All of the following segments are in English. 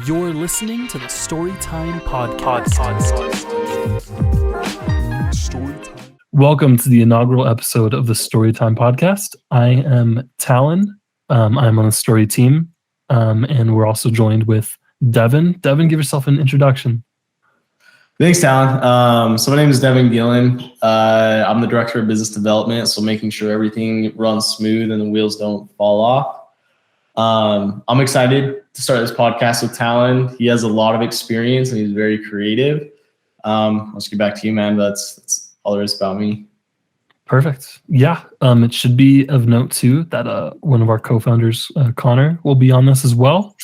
You're listening to the Storytime Podcast. Welcome to the inaugural episode of the Storytime Podcast. I am Talon. I'm on the story team, and we're also joined with Devin. Devin, give yourself an introduction. Thanks, Talon. So my name is Devin Gillen. I'm the Director of Business Development, so making sure everything runs smooth and the wheels don't fall off. I'm excited to start this podcast with Talon. He has a lot of experience and he's very creative. Let's get back to you, man. That's all there is about me. Perfect. Yeah. It should be of note too that one of our co-founders, Connor, will be on this as well.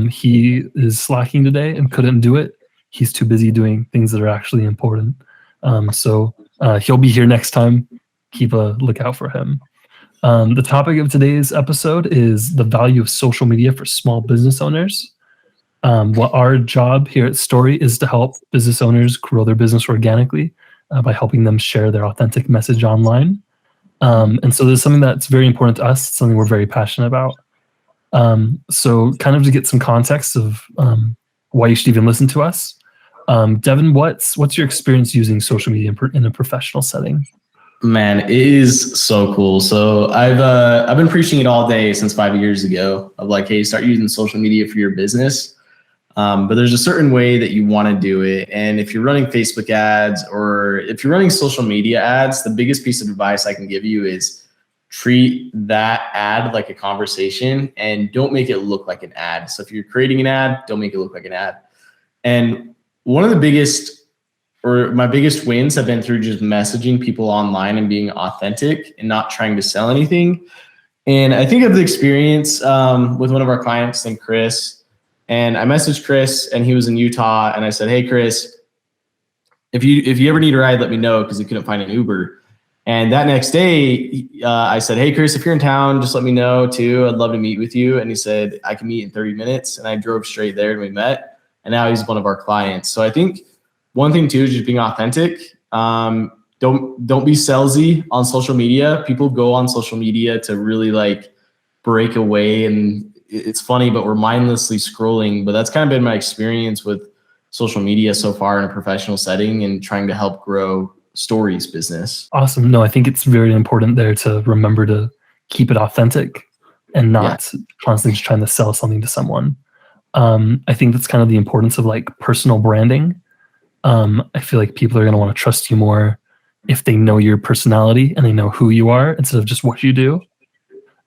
He is slacking today and couldn't do it. He's too busy doing things that are actually important. So he'll be here next time. Keep a lookout for him. The topic of today's episode is the value of social media for small business owners. What our job here at Story is to help business owners grow their business organically by helping them share their authentic message online. And so there's something that's very important to us, something we're very passionate about. So kind of to get some context of why you should even listen to us. Devin, what's your experience using social media in a professional setting? Man, it is so cool. So I've been preaching it all day since 5 years ago of like, hey, start using social media for your business. But there's a certain way that you want to do it. And if you're running Facebook ads or if you're running social media ads, the biggest piece of advice I can give you is treat that ad like a conversation and don't make it look like an ad. So if you're creating an ad, don't make it look like an ad. And one of the my biggest wins have been through just messaging people online and being authentic and not trying to sell anything. And I think of the experience with one of our clients named Chris. And I messaged Chris and he was in Utah. And I said, hey, Chris, if you ever need a ride, let me know, because he couldn't find an Uber. And that next day, I said, hey, Chris, if you're in town, just let me know too. I'd love to meet with you. And he said, I can meet in 30 minutes. And I drove straight there and we met. And now he's one of our clients. So I think one thing too is just being authentic. Don't be salesy on social media. People go on social media to really like break away, and it's funny, but we're mindlessly scrolling. But that's kind of been my experience with social media so far in a professional setting and trying to help grow Story's business. Awesome. No, I think it's very important there to remember to keep it authentic and not constantly just trying to sell something to someone. I think that's kind of the importance of like personal branding. I feel like people are going to want to trust you more if they know your personality and they know who you are instead of just what you do.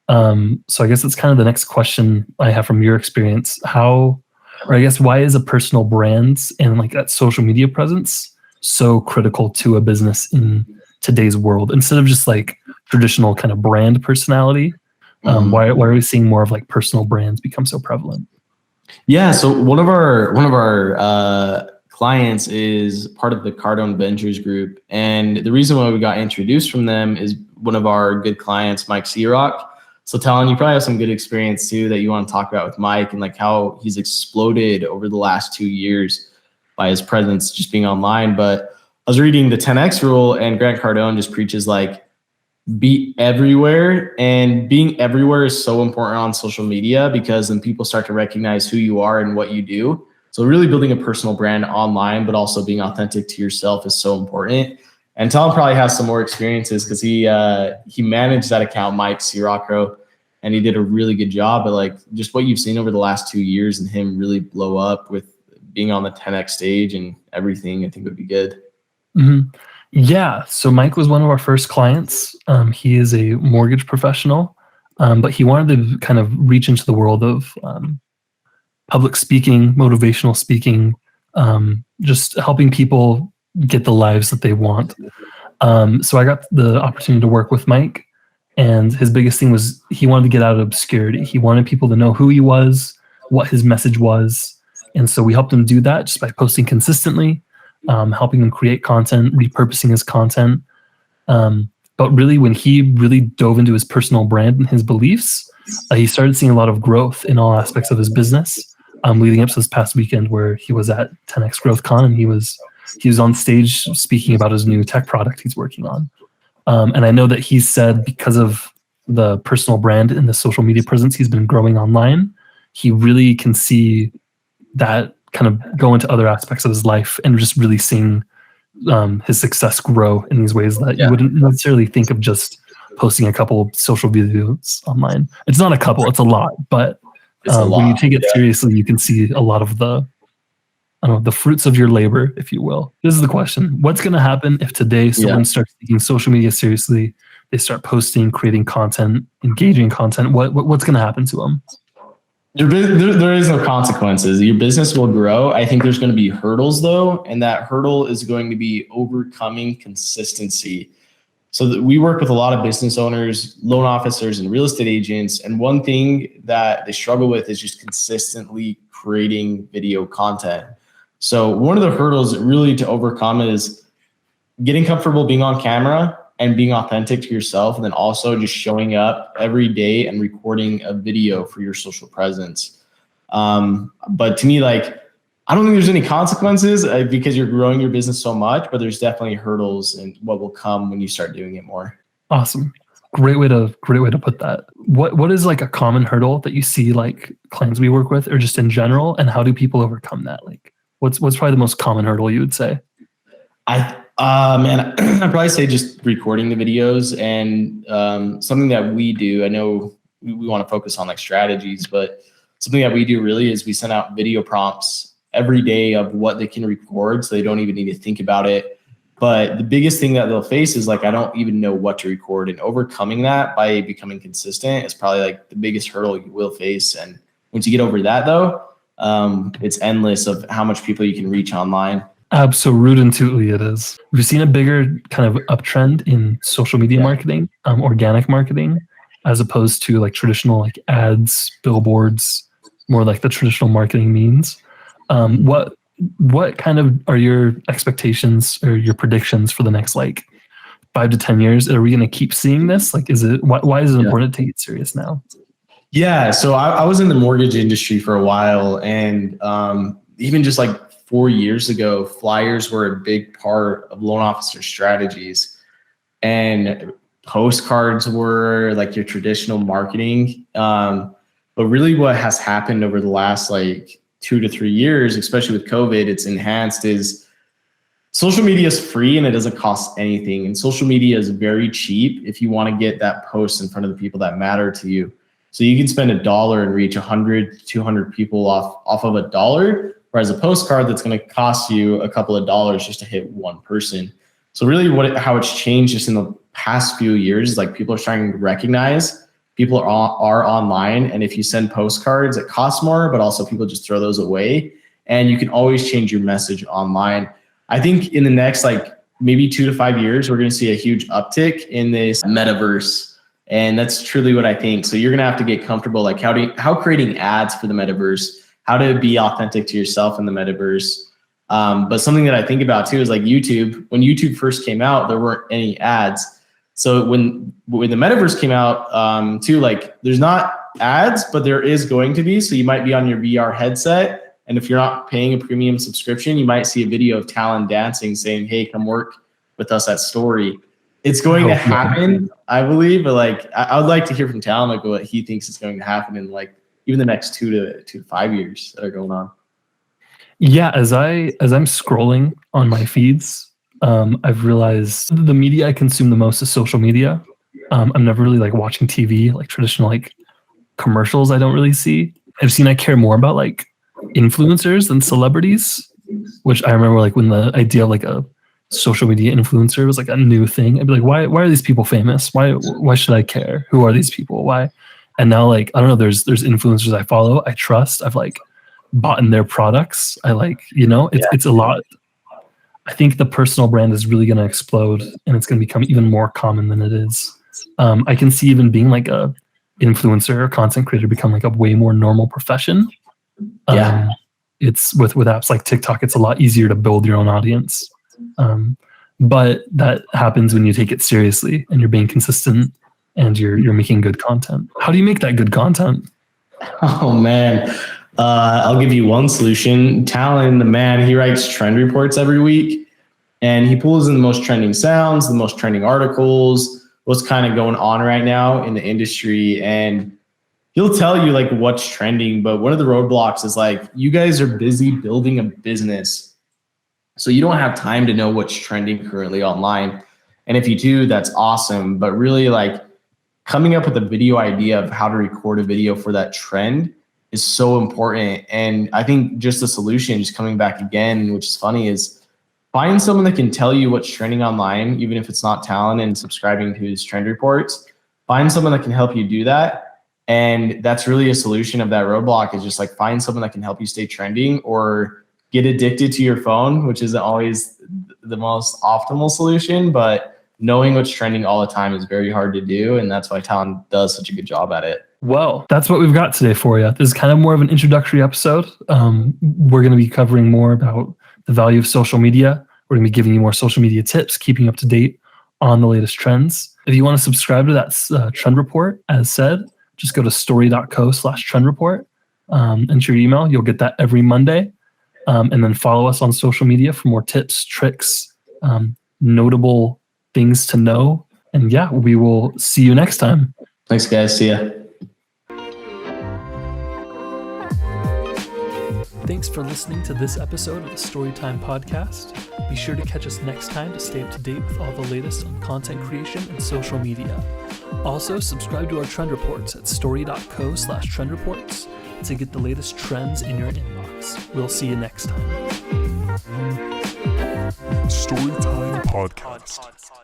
So I guess that's kind of the next question I have from your experience. Why is a personal brand and like that social media presence so critical to a business in today's world instead of just like traditional kind of brand personality? Why are we seeing more of like personal brands become so prevalent? Yeah. So one of our clients is part of the Cardone Ventures group. And the reason why we got introduced from them is one of our good clients, Mike Searock. So Talon, you probably have some good experience too that you want to talk about with Mike and like how he's exploded over the last 2 years by his presence just being online. But I was reading the 10X rule and Grant Cardone just preaches like be everywhere, and being everywhere is so important on social media because then people start to recognize who you are and what you do. So really building a personal brand online, but also being authentic to yourself is so important. And Talon probably has some more experiences because he managed that account, Mike Sirocco, and he did a really good job. But like just what you've seen over the last 2 years and him really blow up with being on the 10X stage and everything, I think would be good. Mm-hmm. Yeah. So Mike was one of our first clients. He is a mortgage professional, but he wanted to kind of reach into the world of public speaking, motivational speaking, just helping people get the lives that they want. So I got the opportunity to work with Mike, and his biggest thing was he wanted to get out of obscurity. He wanted people to know who he was, what his message was. And so we helped him do that just by posting consistently, helping him create content, repurposing his content. But really, when he really dove into his personal brand and his beliefs, he started seeing a lot of growth in all aspects of his business. Leading up to this past weekend where he was at 10X Growth Con and he was on stage speaking about his new tech product he's working on. And I know that he said because of the personal brand and the social media presence he's been growing online, he really can see that kind of go into other aspects of his life and just really seeing his success grow in these ways that you wouldn't necessarily think of just posting a couple of social videos online. It's not a couple, it's a lot, but when you take it seriously, you can see a lot of the fruits of your labor, if you will. This is the question. What's going to happen if today someone starts taking social media seriously? They start posting, creating content, engaging content. What's going to happen to them? There is no consequences. Your business will grow. I think there's going to be hurdles though. And that hurdle is going to be overcoming consistency. So that we work with a lot of business owners, loan officers, and real estate agents. And one thing that they struggle with is just consistently creating video content. So one of the hurdles really to overcome is getting comfortable being on camera and being authentic to yourself, and then also just showing up every day and recording a video for your social presence. But to me, like, I don't think there's any consequences because you're growing your business so much, but there's definitely hurdles and what will come when you start doing it more. Awesome. Great way to put that. What is like a common hurdle that you see like clients we work with or just in general, and how do people overcome that? Like what's probably the most common hurdle you would say? I'd probably say just recording the videos, and something that we do. I know we want to focus on like strategies, but something that we do really is we send out video prompts every day of what they can record, so they don't even need to think about it. But the biggest thing that they'll face is like, I don't even know what to record, and overcoming that by becoming consistent is probably like the biggest hurdle you will face. And once you get over that though, it's endless of how much people you can reach online. Absolutely, it is. We've seen a bigger kind of uptrend in social media marketing, organic marketing, as opposed to like traditional like ads, billboards, more like the traditional marketing means. What kind of are your expectations or your predictions for the next like 5 to 10 years? Are we going to keep seeing this? Like, why is it important to take it serious now? Yeah, so I was in the mortgage industry for a while, and even just like 4 years ago, flyers were a big part of loan officer strategies, and postcards were like your traditional marketing. But really what has happened over the last like 2 to 3 years, especially with COVID, it's enhanced, is social media is free and it doesn't cost anything. And social media is very cheap if you want to get that post in front of the people that matter to you. So you can spend $1 and reach 100, 200 people off of $1. Whereas a postcard that's going to cost you a couple of dollars just to hit one person. So really how it's changed just in the past few years is like people are starting to recognize people are online. And if you send postcards, it costs more, but also people just throw those away. And you can always change your message online. I think in the next like maybe 2 to 5 years, we're going to see a huge uptick in this metaverse. And that's truly what I think. So you're going to have to get comfortable, like how creating ads for the metaverse, how to be authentic to yourself in the metaverse. But something that I think about too is like YouTube. When YouTube first came out, there weren't any ads. So when the metaverse came out too, like there's not ads, but there is going to be. So you might be on your VR headset, and if you're not paying a premium subscription, you might see a video of Talon dancing saying, "Hey, come work with us at Story." It's going to happen, I believe, but like I would like to hear from Talon like what he thinks is going to happen in like even the next 2 to 5 years that are going on. Yeah, as I'm scrolling on my feeds, I've realized the media I consume the most is social media. I'm never really like watching TV, like traditional like commercials. I don't really see. I care more about like influencers than celebrities, which I remember like when the idea of like a social media influencer was like a new thing. I'd be like, why are these people famous? Why should I care? Who are these people? Why? And now like, I don't know, there's influencers I follow, I trust, I've like bought in their products. I like, it's a lot. I think the personal brand is really going to explode, and it's going to become even more common than it is. I can see even being like a influencer or content creator become like a way more normal profession. It's with apps like TikTok, it's a lot easier to build your own audience. But that happens when you take it seriously and you're being consistent and you're making good content. How do you make that good content? Oh man. I'll give you one solution. Talon, the man, he writes trend reports every week, and he pulls in the most trending sounds, the most trending articles, what's kind of going on right now in the industry, and he'll tell you like what's trending. But one of the roadblocks is like, you guys are busy building a business, so you don't have time to know what's trending currently online. And if you do, that's awesome. But really, like, coming up with a video idea of how to record a video for that trend is so important. And I think just the solution, just coming back again, which is funny, is find someone that can tell you what's trending online, even if it's not Talon and subscribing to his trend reports. Find someone that can help you do that. And that's really a solution of that roadblock, is just like find someone that can help you stay trending, or get addicted to your phone, which isn't always the most optimal solution, but knowing what's trending all the time is very hard to do. And that's why Talon does such a good job at it. Well, that's what we've got today for you. This is kind of more of an introductory episode. We're going to be covering more about the value of social media. We're going to be giving you more social media tips, keeping up to date on the latest trends. If you want to subscribe to that trend report, as said, just go to story.co/trend report. Enter your email. You'll get that every Monday. And then follow us on social media for more tips, tricks, notable things to know. And yeah, we will see you next time. Thanks, guys. See ya. Thanks for listening to this episode of the Storytime Podcast. Be sure to catch us next time to stay up to date with all the latest on content creation and social media. Also, subscribe to our trend reports at story.co/trend reports to get the latest trends in your inbox. We'll see you next time. Storytime Podcast.